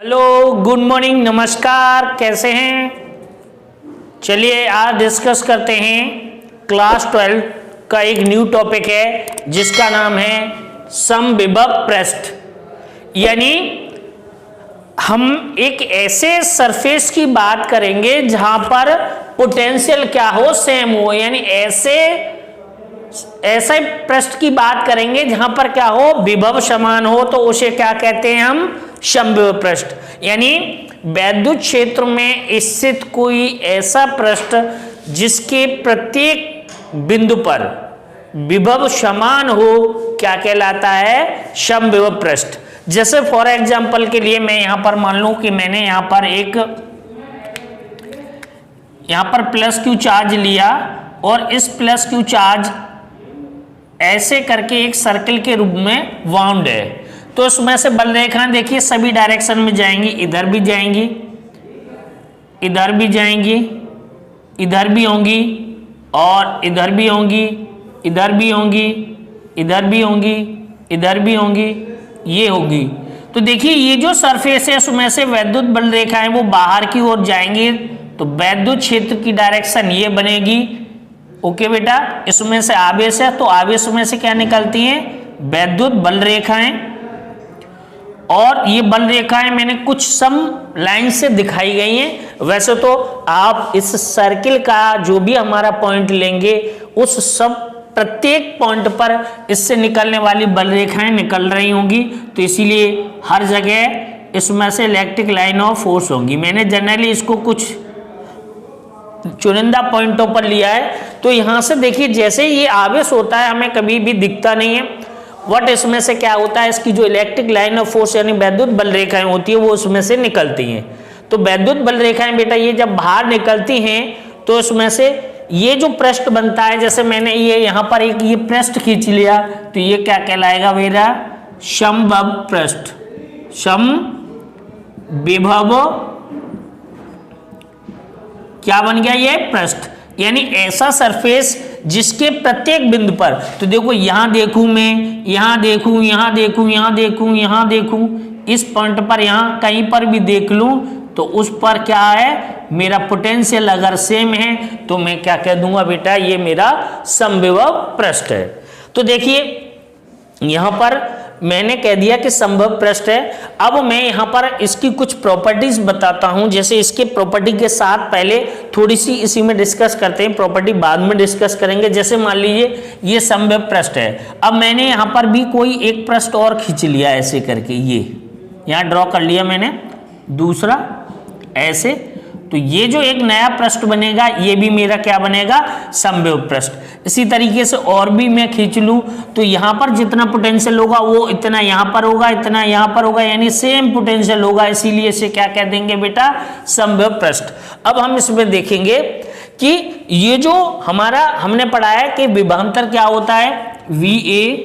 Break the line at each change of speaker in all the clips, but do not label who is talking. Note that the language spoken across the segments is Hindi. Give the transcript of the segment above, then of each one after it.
हेलो, गुड मॉर्निंग, नमस्कार। कैसे हैं? चलिए आज डिस्कस करते हैं क्लास 12 का एक न्यू टॉपिक है जिसका नाम है समविभव पृष्ठ। यानी हम एक ऐसे सरफेस की बात करेंगे जहां पर पोटेंशियल क्या हो, सेम हो। यानी ऐसे पृष्ठ की बात करेंगे जहां पर क्या हो, विभव समान हो, तो उसे क्या कहते हैं हम? समविभव पृष्ठ। यानी वैद्युत क्षेत्र में स्थित कोई ऐसा पृष्ठ जिसके प्रत्येक बिंदु पर विभव समान हो, क्या कहलाता है? समविभव पृष्ठ। जैसे फॉर एग्जांपल के लिए मैं यहां पर मान लूं कि मैंने यहां पर प्लस क्यू चार्ज लिया और इस प्लस क्यू चार्ज ऐसे करके एक सर्कल के रूप में वाउंड है, तो उसमें से बल रेखाएं देखिए सभी डायरेक्शन में जाएंगी। इधर भी जाएंगी, इधर भी जाएंगी, इधर भी होंगी और इधर भी होंगी, इधर भी होंगी, इधर भी होंगी, इधर भी होंगी, ये होगी। तो देखिए ये जो सरफेस है उसमें से वैद्युत बल रेखाएं वो बाहर की ओर जाएंगी, तो वैद्युत क्षेत्र की डायरेक्शन ये बनेगी। ओके बेटा, इसमें से आवेश है तो आवेश में से क्या निकलती हैं? वैद्युत बल रेखाएं। और ये बल रेखाएं मैंने कुछ सम लाइन से दिखाई गई हैं। वैसे तो आप इस सर्किल का जो भी हमारा पॉइंट लेंगे उस सब प्रत्येक पॉइंट पर इससे निकलने वाली बल रेखाएं निकल रही होंगी, तो इसीलिए हर जगह इसमें से इलेक्ट्रिक लाइन ऑफ फोर्स होंगी। मैंने जनरली इसको कुछ चुनिंदा पॉइंटों पर लिया है। तो यहां से देखिए जैसे ये आवेश होता है हमें कभी भी दिखता नहीं है, बट इसमें से क्या होता है, इसकी जो इलेक्ट्रिक लाइन ऑफ फोर्स यानी वैद्युत बल रेखाएं होती है वो उसमें से निकलती हैं। तो वैद्युत बल रेखाएं बेटा ये जब बाहर निकलती हैं तो इसमें से ये जो पृष्ठ बनता है, जैसे मैंने ये यहां पर एक ये पृष्ठ खींच लिया, तो ये क्या कहलाएगा मेरा? समविभव पृष्ठ। समविभव क्या बन गया? ये पृष्ठ। यानी ऐसा सरफेस जिसके प्रत्येक बिंदु पर, तो देखो यहां देखूं मैं, यहां देखूं, यहां देखूं, यहां देखूं, यहां देखूं, इस पॉइंट पर यहां कहीं पर भी देख लूं तो उस पर क्या है? मेरा पोटेंशियल अगर सेम है तो मैं क्या कह दूंगा बेटा? ये मेरा समविभव पृष्ठ है। तो देखिए यहां पर मैंने कह दिया कि समविभव पृष्ठ है। अब मैं यहां पर इसकी कुछ प्रॉपर्टीज बताता हूं। जैसे इसके प्रॉपर्टी के साथ पहले थोड़ी सी इसी में डिस्कस करते हैं, प्रॉपर्टी बाद में डिस्कस करेंगे। जैसे मान लीजिए ये समविभव पृष्ठ है। अब मैंने यहां पर भी कोई एक पृष्ठ और खींच लिया ऐसे करके, ये यहां ड्रॉ कर लिया मैंने दूसरा ऐसे, तो ये जो एक नया पृष्ठ बनेगा ये भी मेरा क्या बनेगा? समविभव पृष्ठ। इसी तरीके से और भी मैं खींच लूं तो यहां पर जितना पोटेंशियल होगा वो इतना यहां पर होगा, इतना यहां पर होगा, यानी सेम पोटेंशियल होगा, इसीलिए इसे क्या कह देंगे बेटा? समविभव पृष्ठ। अब हम इसमें देखेंगे कि ये जो हमारा हमने पढ़ा है कि विभवांतर क्या होता है? VA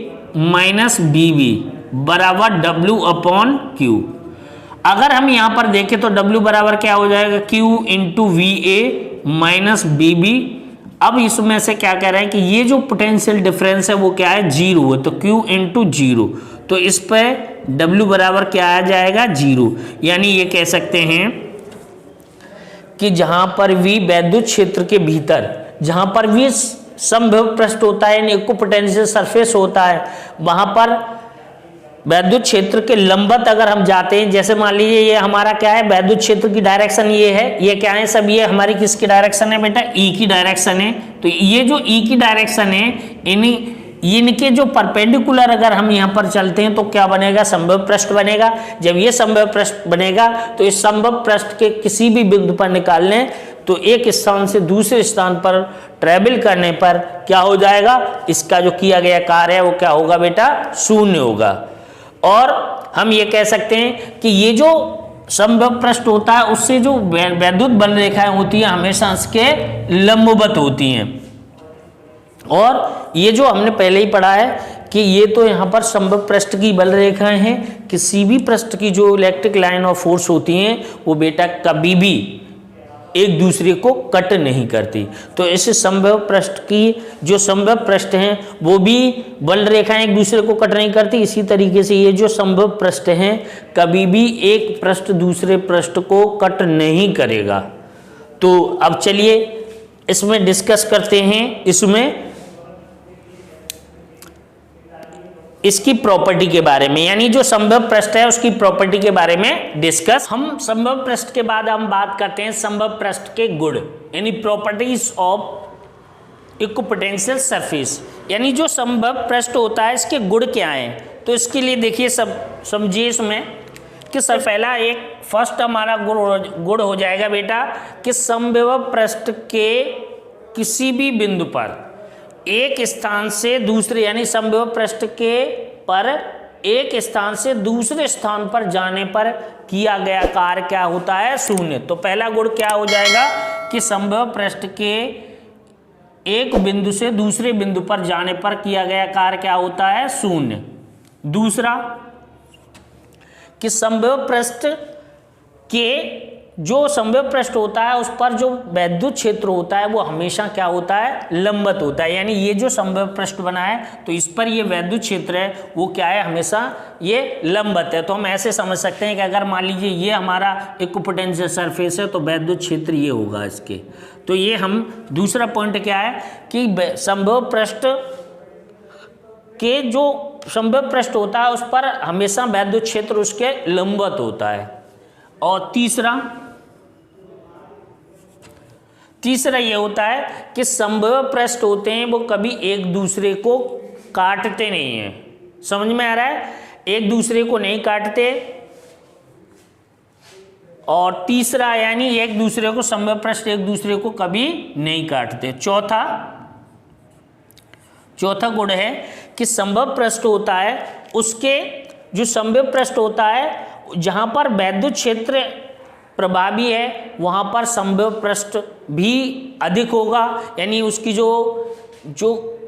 माइनस BB बराबर W/Q। अगर हम यहां पर देखें तो W बराबर क्या हो जाएगा? Q into VA minus BB। अब इसमें से क्या कह रहे हैं कि ये जो पोटेंशियल डिफरेंस है वो क्या है? 0 है, तो Q इंटू 0, तो इस पर W बराबर क्या आ जाएगा? 0। यानी ये कह सकते हैं कि जहां पर V वैद्युत क्षेत्र के भीतर, जहां पर V समविभव पृष्ठ होता है यानी इक्विपोटेंशियल सरफेस होता है, वहां पर वैद्युत क्षेत्र के लंबवत अगर हम जाते हैं, जैसे मान लीजिए ये हमारा क्या है? वैद्युत क्षेत्र की डायरेक्शन ये है, ये क्या है सब? ये हमारी किसकी डायरेक्शन है बेटा? E की डायरेक्शन है। तो ये जो E की डायरेक्शन है इनके जो परपेंडिकुलर अगर हम यहाँ पर चलते हैं तो क्या बनेगा? समविभव पृष्ठ बनेगा। जब ये समविभव पृष्ठ बनेगा तो इस समविभव पृष्ठ के किसी भी बिंदु पर निकालने तो एक स्थान से दूसरे स्थान पर ट्रेवल करने पर क्या हो जाएगा? इसका जो किया गया कार्य है वो क्या होगा बेटा? शून्य होगा। और हम ये कह सकते हैं कि ये जो समविभव पृष्ठ होता है उससे जो वैद्युत बल रेखाएं होती हैं हमेशा इसके लंबवत होती हैं। और ये जो हमने पहले ही पढ़ा है कि ये तो यहाँ पर समविभव पृष्ठ की बल रेखाएं हैं। किसी भी पृष्ठ की जो इलेक्ट्रिक लाइन ऑफ फोर्स होती हैं वो बेटा कभी भी एक दूसरे को कट नहीं करती। तो इस समबाहु पृष्ठ की जो समबाहु पृष्ठ हैं वो भी बल रेखाएं एक दूसरे को कट नहीं करती। इसी तरीके से ये जो समबाहु पृष्ठ हैं कभी भी एक पृष्ठ दूसरे पृष्ठ को कट नहीं करेगा। तो अब चलिए इसमें डिस्कस करते हैं, इसमें इसकी प्रॉपर्टी के बारे में, यानी जो समबाहु पृष्ठ है उसकी प्रॉपर्टी के बारे में डिस्कस। हम समबाहु पृष्ठ के बाद हम बात करते हैं समबाहु पृष्ठ के गुण, यानी प्रॉपर्टीज ऑफ इक्विपोटेंशियल सरफेस। यानी जो समबाहु पृष्ठ होता है इसके गुण क्या हैं, तो इसके लिए देखिए सब समझिए इसमें कि सर पहला एक फर्स्ट हमारा गुण हो जाएगा बेटा कि समबाहु पृष्ठ के किसी भी बिंदु पर एक स्थान से दूसरे, यानी समबाहु पृष्ठ के पर एक स्थान से दूसरे स्थान पर जाने पर किया गया कार्य क्या होता है, शून्य। तो पहला गुण क्या हो जाएगा कि समबाहु पृष्ठ के एक बिंदु से दूसरे बिंदु पर जाने पर किया गया कार्य क्या होता है, शून्य। दूसरा कि समबाहु पृष्ठ के जो समबाहु पृष्ठ होता है उस पर जो वैद्युत क्षेत्र होता है वो हमेशा क्या होता है, लंबवत होता है। यानी ये जो समबाहु पृष्ठ बना है तो इस पर ये वैद्युत क्षेत्र है वो क्या है, हमेशा ये लंबवत है। तो हम ऐसे समझ सकते हैं कि अगर मान लीजिए ये हमारा इक्विपोटेंशियल सरफेस है तो वैद्युत क्षेत्र ये होगा इसके। तो ये हम दूसरा पॉइंट क्या है कि समबाहु पृष्ठ के जो समबाहु पृष्ठ होता है उस पर हमेशा वैद्युत क्षेत्र उसके लंबवत होता है। और तीसरा ये होता है कि समबाहु पृष्ठ होते हैं वो कभी एक दूसरे को काटते नहीं हैं। समझ में आ रहा है, एक दूसरे को नहीं काटते। और तीसरा यानी एक दूसरे को समबाहु पृष्ठ एक दूसरे को कभी नहीं काटते। चौथा गुण है कि समबाहु पृष्ठ होता है उसके जो समबाहु पृष्ठ होता है जहां पर वैद्युत क्षेत्र प्रभावी है वहां पर समबाहु पृष्ठ भी अधिक होगा। यानी उसकी जो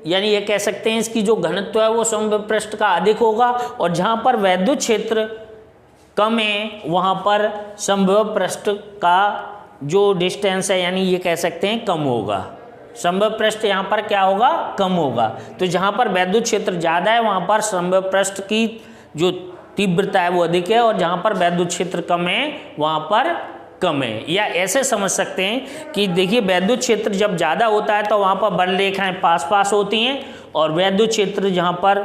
यानी ये कह सकते हैं इसकी जो घनत्व है वो समबाहु पृष्ठ का अधिक होगा। और जहां पर वैद्युत क्षेत्र कम है वहां पर समबाहु पृष्ठ का जो डिस्टेंस है यानी ये कह सकते हैं कम होगा। समबाहु पृष्ठ यहाँ पर क्या होगा, कम होगा। तो जहाँ पर वैद्युत क्षेत्र ज़्यादा है वहाँ पर समबाहु पृष्ठ की जो तीव्रता है वो अधिक है, और जहाँ पर वैद्युत क्षेत्र कम है वहाँ पर कम है। या ऐसे समझ सकते हैं कि देखिए वैद्युत क्षेत्र जब ज़्यादा होता है तो वहाँ पर बल रेखाएं पास पास होती हैं, और वैद्युत क्षेत्र जहाँ पर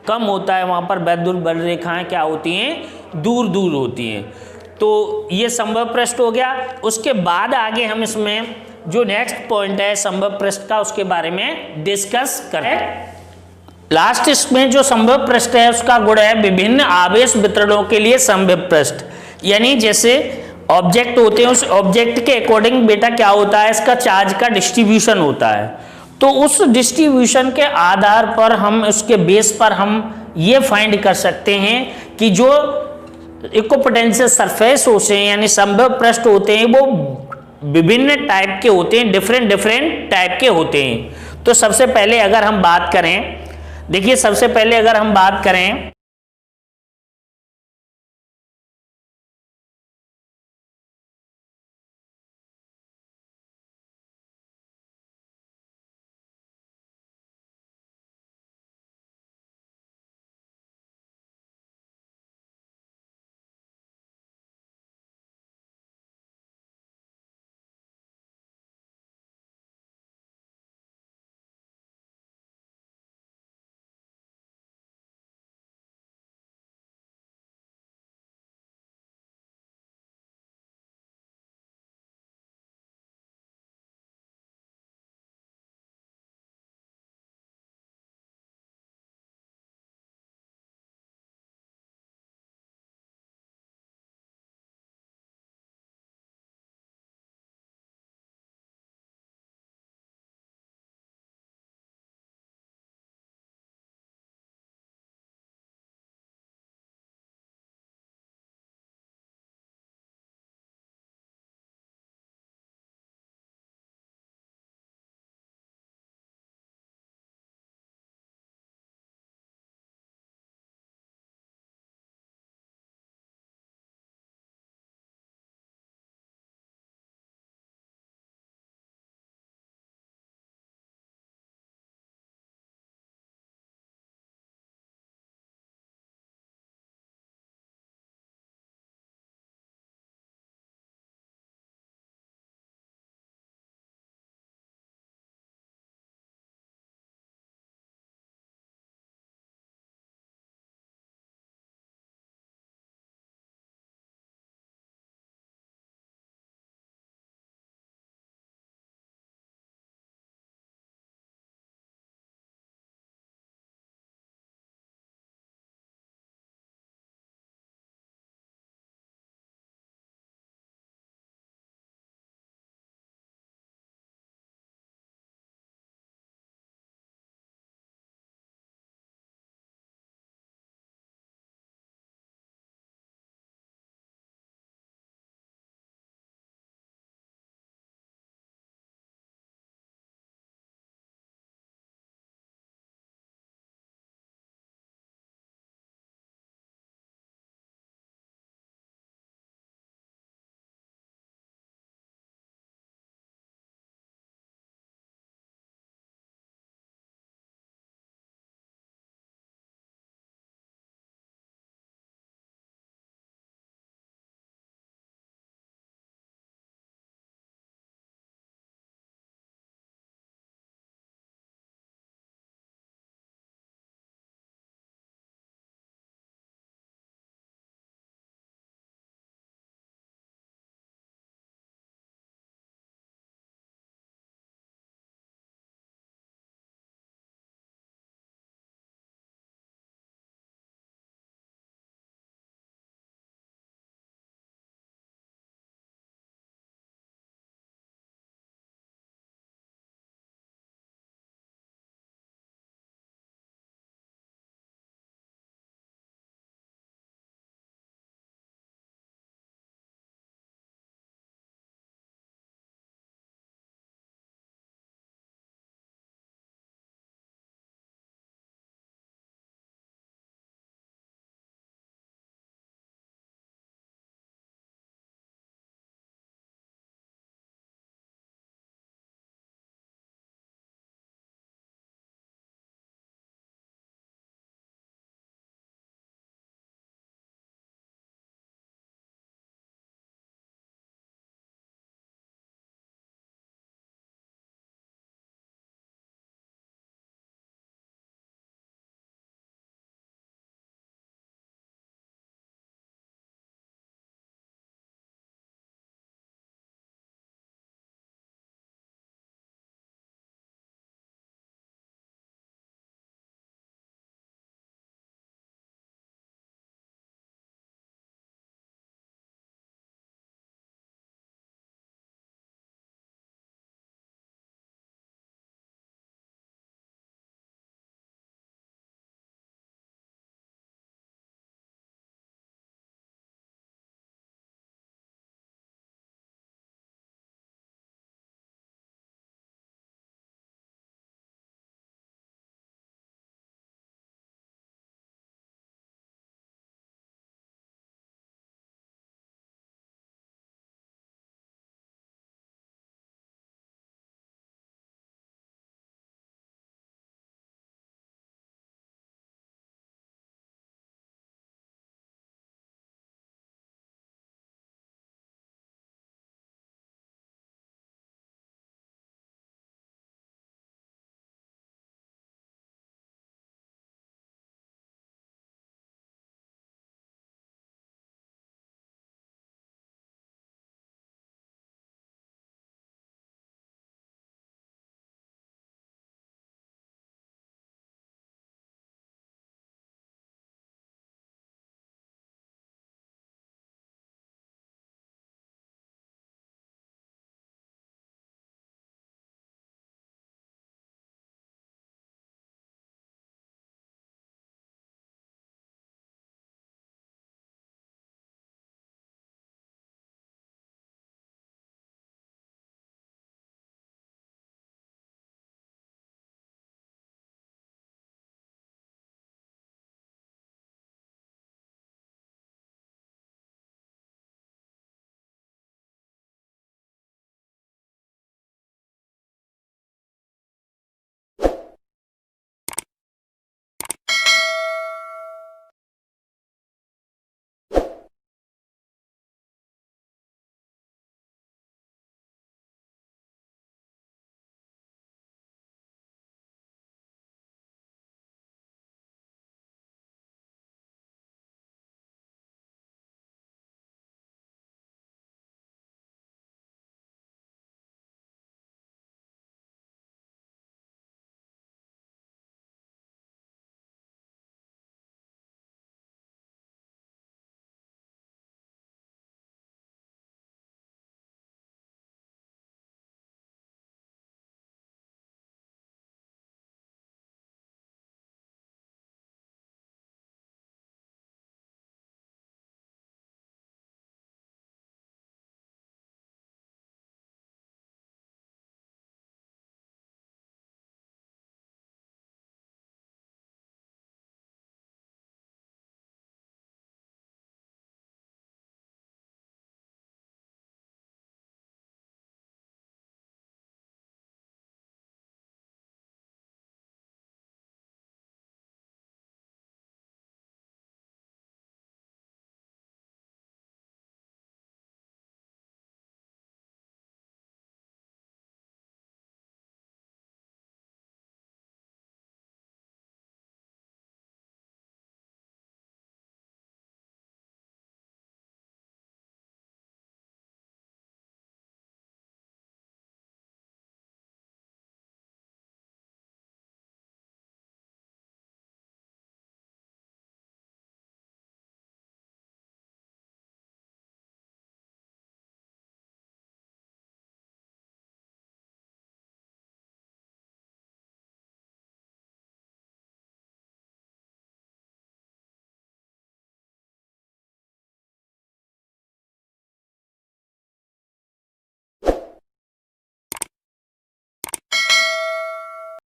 कम होता है वहाँ पर वैद्युत बल रेखाएं क्या होती हैं, दूर दूर होती हैं। तो ये समबाहु पृष्ठ हो गया। उसके बाद आगे हम इसमें जो नेक्स्ट पॉइंट है समबाहु पृष्ठ का उसके बारे में डिस्कस करें। लास्ट इसमें जो समबाहु पृष्ठ है उसका गुण है विभिन्न आवेश वितरणों के लिए समबाहु पृष्ठ। यानी जैसे ऑब्जेक्ट होते हैं उस ऑब्जेक्ट के अकॉर्डिंग बेटा क्या होता है, इसका चार्ज का डिस्ट्रीब्यूशन होता है। तो उस डिस्ट्रीब्यूशन के आधार पर हम उसके बेस पर हम ये फाइंड कर सकते हैं कि जो इक्विपोटेंशियल सरफेस होते हैं यानी समबाहु पृष्ठ होते हैं वो विभिन्न टाइप के होते हैं, डिफरेंट टाइप के होते हैं। तो सबसे पहले अगर हम बात करें, देखिए सबसे पहले अगर हम बात करें